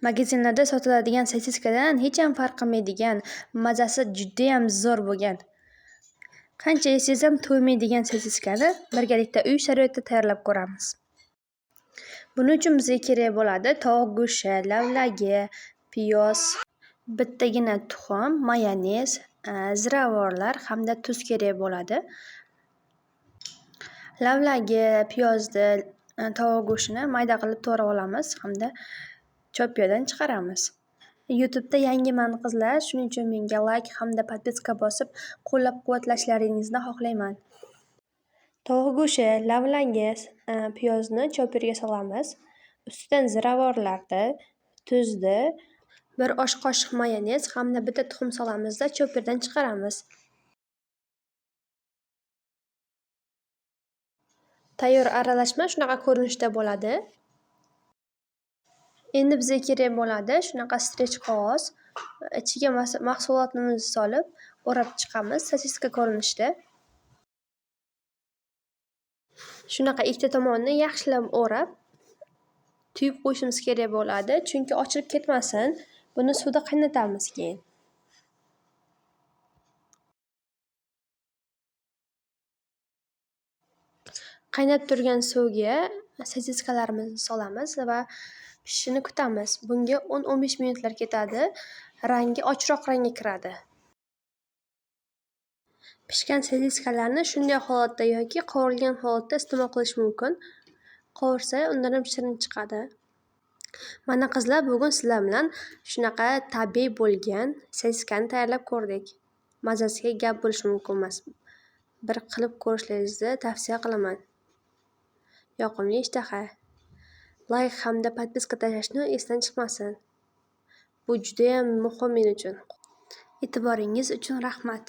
Magazinlarda sotiladigan sosiskadan hech ham farq qilmaydigan, mazasi judayam zo'r bo'lgan, qancha yesangiz ham to'ymaydigan sosiskani birgalikda uy sharoitida tayyorlab ko'ramiz. Buning uchun bizga kerak bo'ladi tovuq go'shti, lavlagi, piyoz, bittagina tuxum, mayonez, ziravorlar hamda tuz kerak bo'ladi. Lavlagi, piyozni, tovuq go'shtini mayda qilib to'g'rab olamiz hamda chopyadan chiqaramiz. YouTube'da yangiman qizlar, shuning uchun menga like hamda podpiska bosib qo'llab-quvvatlashlaringizni xohlayman. Tovuq go'shti, lavlagi, piyozni chopirga solamiz. Ustidan ziravorlarni, tuzni, bir osh qoshiq mayonez hamda bitta tuxum solamizda chopirdan chiqaramiz. Tayyor aralashma shunaqa ko'rinishda bo'ladi. Endi bizga kerak bo'ladi shunaqa strech qog'oz, ichiga mahsulotimizni solib o'rab chiqamiz sosiska ko'rinishda. Shunaqa ikkita tomonini yaxshilab o'rab tuyib qo'yishimiz kerak bo'ladi, chunki ochilib ketmasin. Buni suvda qaynatamiz keyin. Qaynab turgan suvga sosiskalarimizni solamiz va pishishini kutamiz. Bunga 10-15 minutlar ketadi. Rangi ochroq rangga kiradi. Pishgan sosiskalarni shunday holatda yoki qovurilgan holatda iste'mol qilish mumkin. Qovursa undan ham shirin chiqadi. Mana qizlar, bugun sizlar bilan shunaqa tabiiy bo'lgan sosiskani tayyorlab ko'rdik. Mazasiga gap bo'lishi mumkin emas. Bir qilib ko'rishlaringizni tavsiya qilaman. Yoqimli ishtaha. Like hamda podpiska tashlashni esdan chiqmasin. Bu juda ham muhim men uchun. E'tiboringiz uchun rahmat.